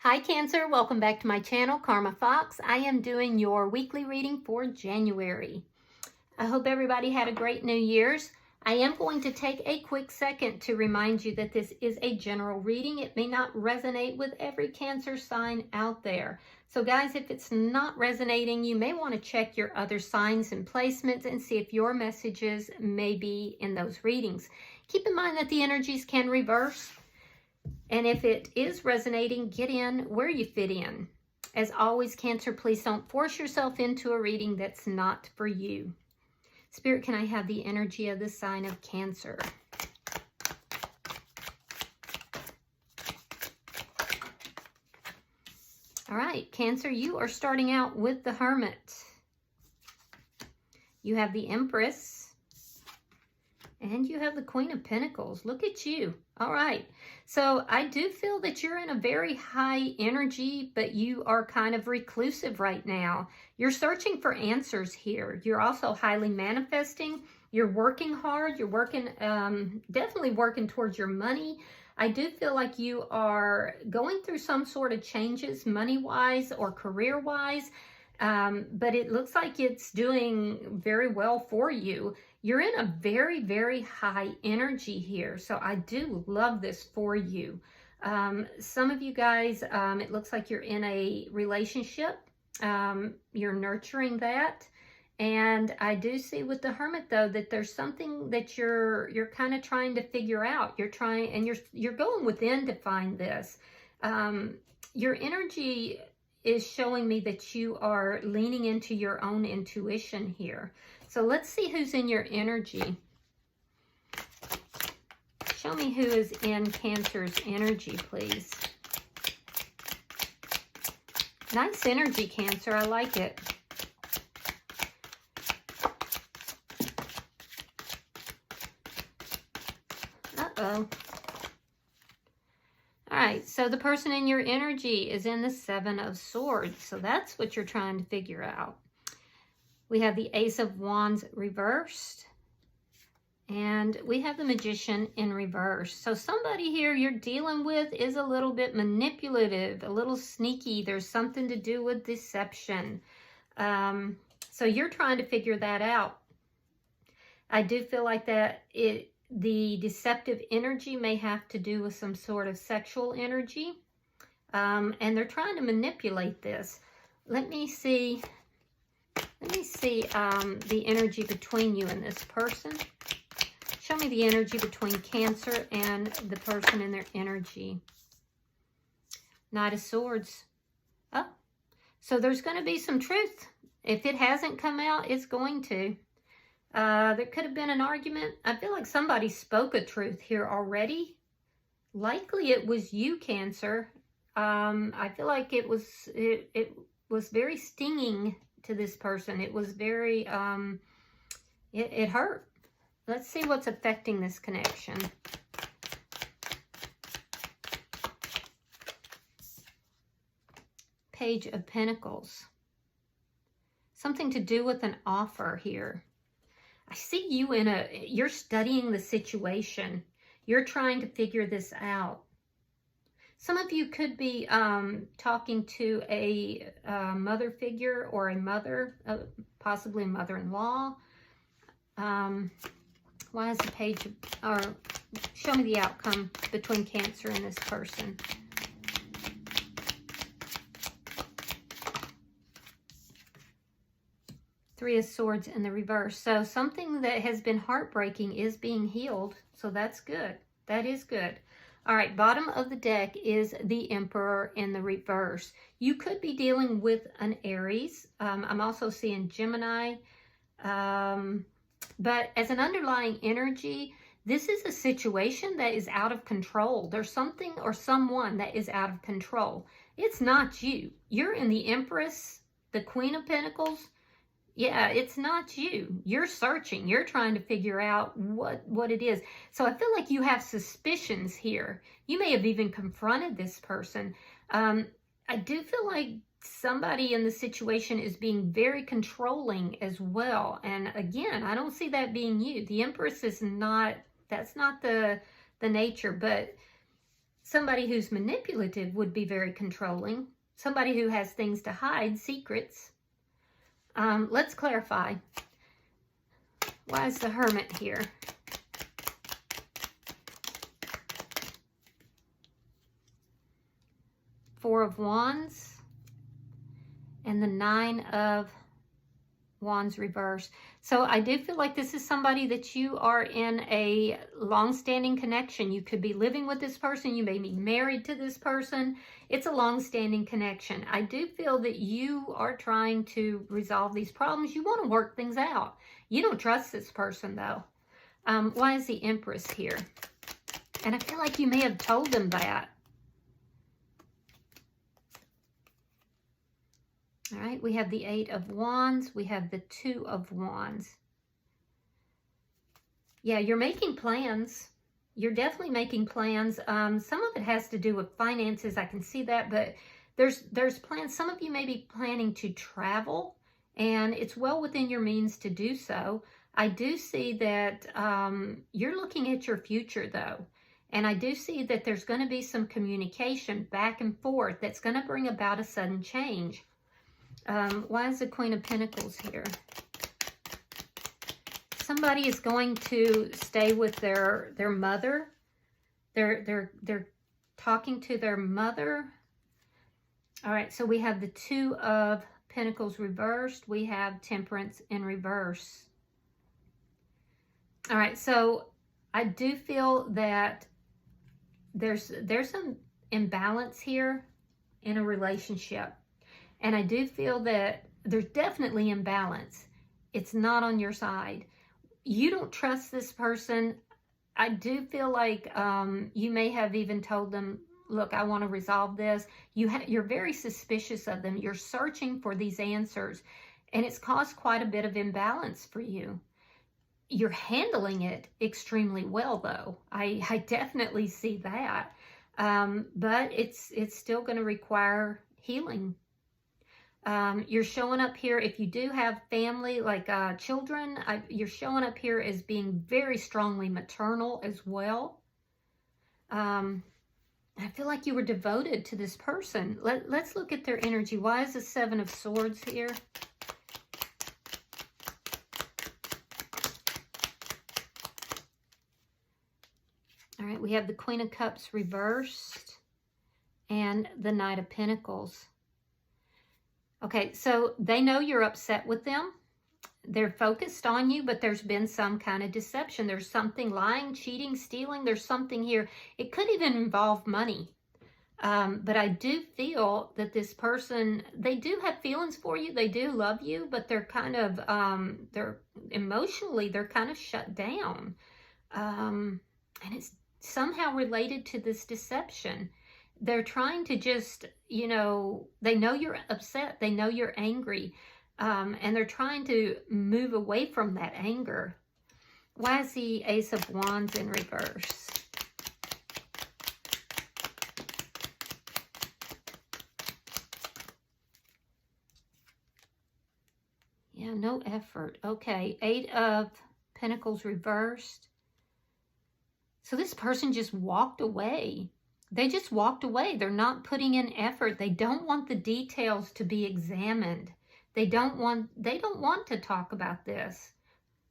Hi Cancer, welcome back to my channel, Karma Fox. I am doing your weekly reading for January. I hope everybody had a great New Year's. I am going to take a quick second to remind you that this is a general reading. It may not resonate with every Cancer sign out there. So guys, if it's not resonating, you may want to check your other signs and placements and see if your messages may be in those readings. Keep in mind that the energies can reverse. And if it is resonating, get in where you fit in. As always, Cancer, please don't force yourself into a reading that's not for you. Spirit, can I have the energy of the sign of Cancer? All right, Cancer, you are starting out with the Hermit. You have the Empress. And you have the Queen of Pentacles. Look at you. All right. So I do feel that you're in a very high energy, but you are kind of reclusive right now. You're searching for answers here. You're also highly manifesting. You're working hard. You're working, definitely working towards your money. I do feel like you are going through some sort of changes money-wise or career-wise. But it looks like it's doing very well for you. You're in a very, very high energy here. So I do love this for you. Some of you guys, it looks like you're in a relationship. You're nurturing that. And I do see with the Hermit though, that there's something that you're kind of trying to figure out. You're trying, and you're going within to find this. Your energy is showing me that you are leaning into your own intuition here. So let's see who's in your energy. Show me who is in Cancer's energy, please. Nice energy, Cancer. I like it. Uh-oh. All right, so the person in your energy is in the Seven of Swords. So that's what you're trying to figure out. We have the Ace of Wands reversed. And we have the Magician in reverse. So somebody here you're dealing with is a little bit manipulative, a little sneaky. There's something to do with deception. So you're trying to figure that out. I do feel like that the deceptive energy may have to do with some sort of sexual energy. And they're trying to manipulate this. Let me see the energy between you and this person. Show me the energy between Cancer and the person in their energy. Knight of Swords. Oh, so there's going to be some truth. If it hasn't come out, it's going to. There could have been an argument. I feel like somebody spoke a truth here already. Likely it was you, Cancer. I feel like it was very stinging to this person. It was very, it hurt. Let's see what's affecting this connection. Page of Pentacles. Something to do with an offer here. I see you you're studying the situation. You're trying to figure this out. Some of you could be talking to a mother figure or a mother, possibly a mother-in-law. Why is the page, or show me the outcome between Cancer and this person. Three of Swords in the reverse. So something that has been heartbreaking is being healed. So that's good. That is good. All right, bottom of the deck is the Emperor in the reverse. You could be dealing with an Aries. I'm also seeing Gemini. But as an underlying energy, this is a situation that is out of control. There's something or someone that is out of control. It's not you. You're in the Empress, the Queen of Pentacles. Yeah, it's not you. You're searching. You're trying to figure out what it is. So I feel like you have suspicions here. You may have even confronted this person. I do feel like somebody in the situation is being very controlling as well. And again, I don't see that being you. The Empress is not, that's not the nature, but Somebody who's manipulative would be very controlling. Somebody who has things to hide, secrets. Let's clarify. Why is the Hermit here? Four of Wands and the Nine of Wands reverse. So I do feel like this is somebody that you are in a long-standing connection. You could be living with this person. You may be married to this person. It's a long-standing connection. I do feel that you are trying to resolve these problems. You want to work things out. You don't trust this person, though. Why is the Empress here? And I feel like you may have told them that. All right, we have the Eight of Wands. We have the Two of Wands. Yeah, you're making plans. You're definitely making plans. Some of it has to do with finances. I can see that, but there's plans. Some of you may be planning to travel, and it's well within your means to do so. I do see that you're looking at your future, though. And I do see that there's going to be some communication back and forth that's going to bring about a sudden change. Why is the Queen of Pentacles here? Somebody is going to stay with their mother. They're talking to their mother. All right, so we have the Two of Pentacles reversed. We have Temperance in reverse. All right, so I do feel that there's some imbalance here in a relationship. And I do feel that there's definitely imbalance. It's not on your side. You don't trust this person. I do feel like you may have even told them, look, I want to resolve this. You're very suspicious of them. You're searching for these answers. And it's caused quite a bit of imbalance for you. You're handling it extremely well, though. I definitely see that. But it's still going to require healing. You're showing up here, if you do have family, like children, you're showing up here as being very strongly maternal as well. I feel like you were devoted to this person. Let's look at their energy. Why is the Seven of Swords here? All right, we have the Queen of Cups reversed and the Knight of Pentacles. Okay, so they know you're upset with them. They're focused on you, but there's been some kind of deception. There's something lying, cheating, stealing. There's something here. It could even involve money. But I do feel that this person, they do have feelings for you. They do love you, but they're kind of, they're emotionally, they're kind of shut down. And it's somehow related to this deception. They're trying to just, you know, they know you're upset. They know you're angry. And they're trying to move away from that anger. Why is the Ace of Wands in reverse? Yeah, no effort. Okay, Eight of Pentacles reversed. So this person just walked away. They just walked away. They're not putting in effort. They don't want the details to be examined. They don't want to talk about this.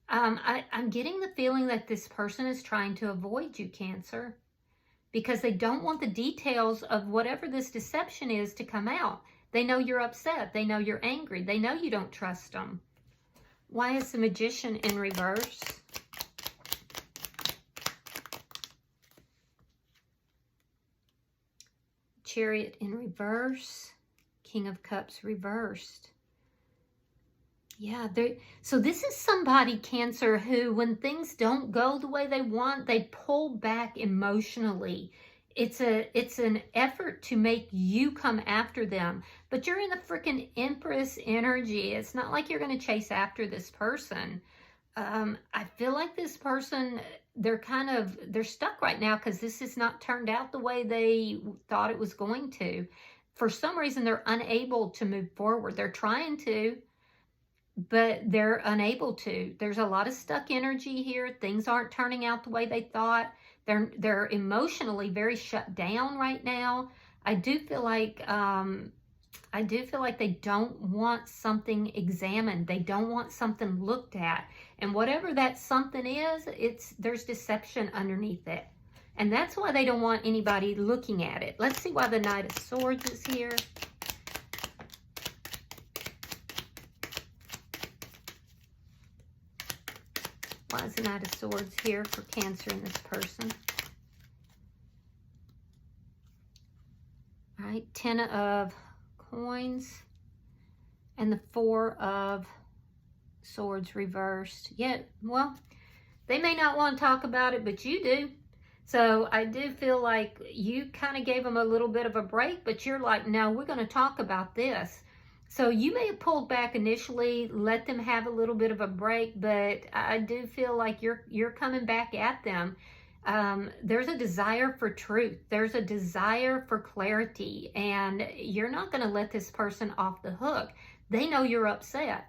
I'm getting the feeling that this person is trying to avoid you, Cancer, because they don't want the details of whatever this deception is to come out. They know you're upset. They know you're angry. They know you don't trust them. Why is the Magician in reverse? Chariot in reverse. King of Cups reversed. Yeah, so this is somebody, Cancer, who when things don't go the way they want, they pull back emotionally. It's an effort to make you come after them. But you're in the freaking Empress energy. It's not like you're going to chase after this person. I feel like this person, they're stuck right now because this has not turned out the way they thought it was going to. For some reason, they're unable to move forward. They're trying to, but they're unable to. There's a lot of stuck energy here. Things aren't turning out the way they thought. They're emotionally very shut down right now. I do feel like they don't want something examined. They don't want something looked at. And whatever that something is, there's deception underneath it. And that's why they don't want anybody looking at it. Let's see why the Knight of Swords is here. Why is the Knight of Swords here for Cancer and this person? All right, Ten of Coins and the Four of Swords reversed. Yeah, well, they may not want to talk about it, but you do. So I do feel like you kind of gave them a little bit of a break, but you're like, no, we're going to talk about this. So you may have pulled back initially, let them have a little bit of a break, but I do feel like you're coming back at them. There's a desire for truth. There's a desire for clarity, and you're not going to let this person off the hook. They know you're upset.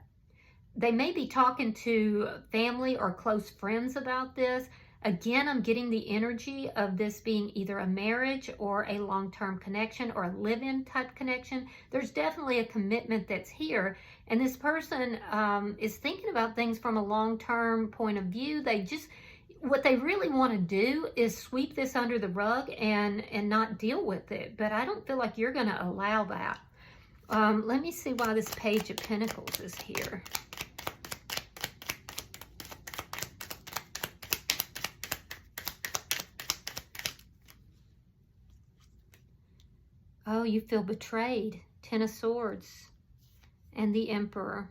They may be talking to family or close friends about this. Again, I'm getting the energy of this being either a marriage or a long-term connection or a live-in type connection. There's definitely a commitment that's here. And this person is thinking about things from a long-term point of view. What they really want to do is sweep this under the rug and not deal with it. But I don't feel like you're going to allow that. Let me see why this Page of Pentacles is here. Oh, you feel betrayed. Ten of Swords and the Emperor.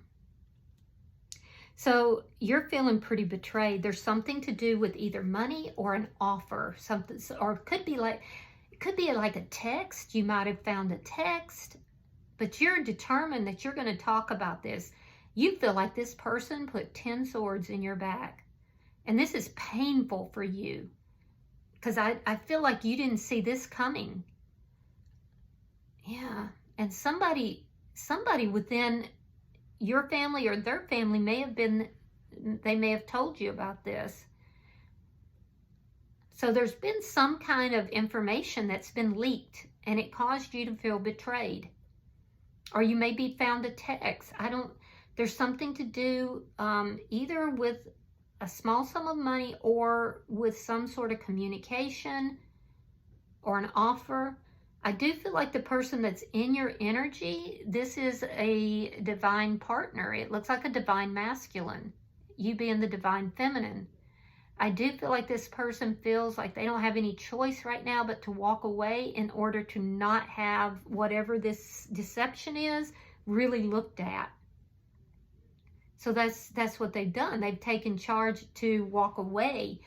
So you're feeling pretty betrayed. There's something to do with either money or an offer, something, or it could be like a text. You might have found a text, but you're determined that you're going to talk about this. You feel like this person put 10 swords in your back, and this is painful for you because I feel like you didn't see this coming. Yeah, and somebody within your family or their family they may have told you about this. So there's been some kind of information that's been leaked and it caused you to feel betrayed. Or you maybe found a text. There's something to do either with a small sum of money or with some sort of communication or an offer. I do feel like the person that's in your energy, this is a divine partner. It looks like a divine masculine, you being the divine feminine. I do feel like this person feels like they don't have any choice right now but to walk away in order to not have whatever this deception is really looked at. So that's what they've done. They've taken charge to walk away.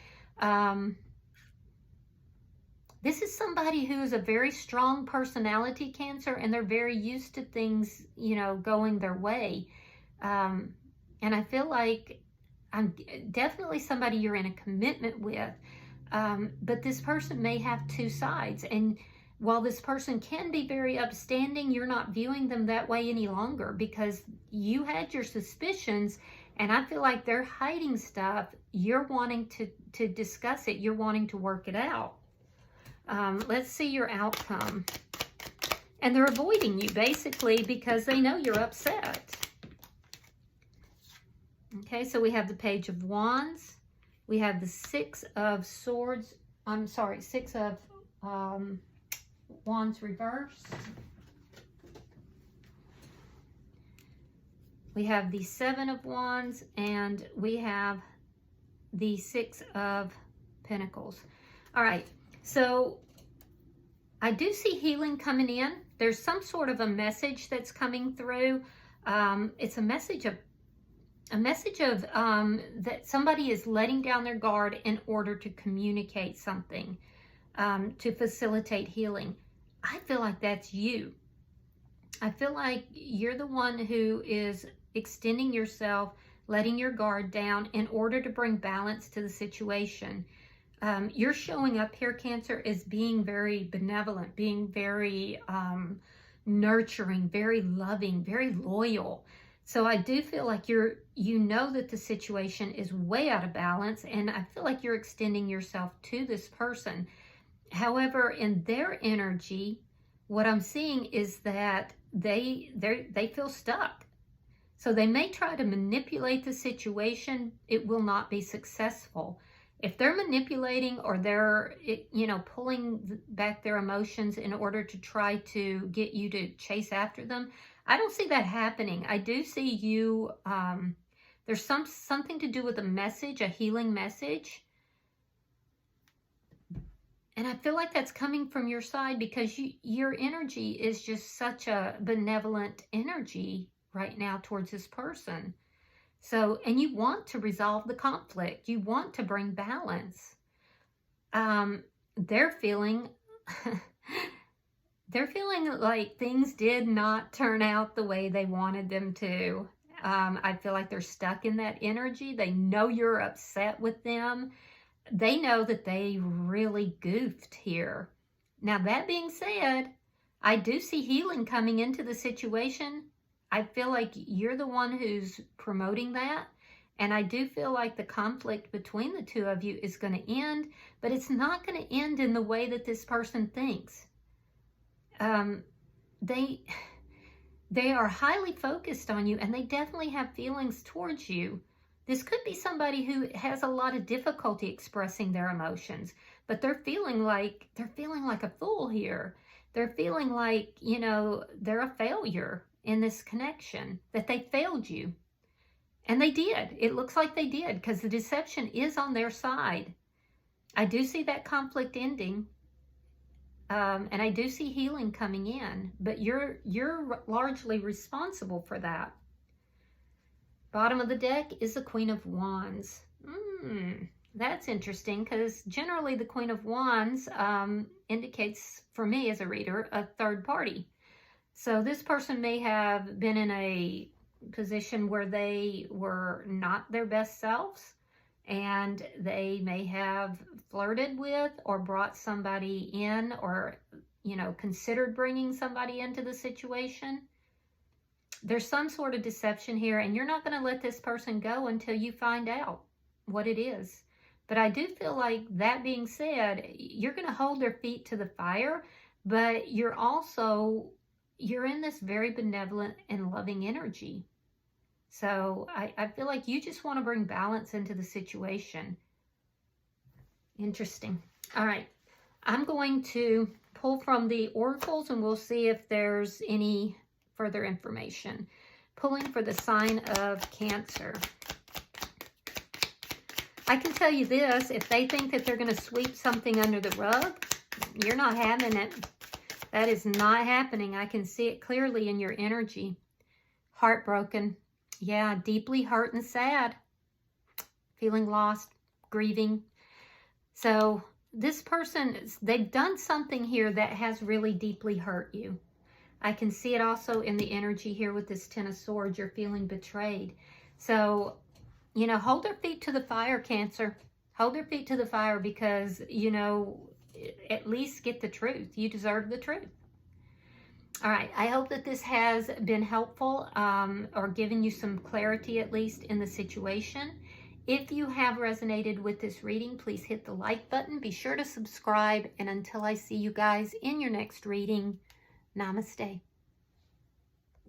This is somebody who is a very strong personality, Cancer, and they're very used to things, going their way. And I feel like I'm definitely somebody you're in a commitment with. But this person may have two sides. And while this person can be very upstanding, you're not viewing them that way any longer because you had your suspicions. And I feel like they're hiding stuff. You're wanting to discuss it. You're wanting to work it out. Let's see your outcome. And they're avoiding you basically because they know you're upset. Okay, so we have the Page of Wands. We have the Six of Swords. Six of Wands reversed. We have the Seven of Wands and we have the Six of Pentacles. All right. So I do see healing coming in. There's some sort of a message that's coming through. It's a message of that somebody is letting down their guard in order to communicate something, to facilitate healing. I feel like that's you. I feel like you're the one who is extending yourself, letting your guard down in order to bring balance to the situation. You're showing up here, Cancer, as being very benevolent, being very nurturing, very loving, very loyal. So I do feel like you know that the situation is way out of balance, and I feel like you're extending yourself to this person. However, in their energy, what I'm seeing is that they feel stuck. So they may try to manipulate the situation. It will not be successful. If they're manipulating or they're, pulling back their emotions in order to try to get you to chase after them, I don't see that happening. I do see you, there's something to do with a message, a healing message. And I feel like that's coming from your side because your energy is just such a benevolent energy right now towards this person. So, and you want to resolve the conflict. You want to bring balance. They're feeling, they're feeling like things did not turn out the way they wanted them to. I feel like they're stuck in that energy. They know you're upset with them. They know that they really goofed here. Now, that being said, I do see healing coming into the situation. I feel like you're the one who's promoting that. And I do feel like the conflict between the two of you is going to end, but it's not going to end in the way that this person thinks. They are highly focused on you, and they definitely have feelings towards you. This could be somebody who has a lot of difficulty expressing their emotions, but they're feeling like a fool here. They're feeling like, they're a failure in this connection, that they failed you. And they did. It looks like they did because the deception is on their side. I do see that conflict ending. And I do see healing coming in, but you're largely responsible for that. Bottom of the deck is the Queen of Wands. That's interesting because generally the Queen of Wands indicates, for me as a reader, a third party. So this person may have been in a position where they were not their best selves, and they may have flirted with or brought somebody in, or, considered bringing somebody into the situation. There's some sort of deception here, and you're not going to let this person go until you find out what it is. But I do feel like, that being said, you're going to hold their feet to the fire, but you're in this very benevolent and loving energy. So I feel like you just want to bring balance into the situation. Interesting. All right. I'm going to pull from the oracles, and we'll see if there's any further information. Pulling for the sign of Cancer. I can tell you this, if they think that they're going to sweep something under the rug, you're not having it. That is not happening. I can see it clearly in your energy. Heartbroken. Yeah, deeply hurt and sad. Feeling lost, grieving. So this person, they've done something here that has really deeply hurt you. I can see it also in the energy here with this Ten of Swords. You're feeling betrayed. So, hold their feet to the fire, Cancer. Hold their feet to the fire because, at least get the truth. You deserve the truth. All right. I hope that this has been helpful or given you some clarity, at least, in the situation. If you have resonated with this reading, please hit the like button. Be sure to subscribe. And until I see you guys in your next reading, namaste.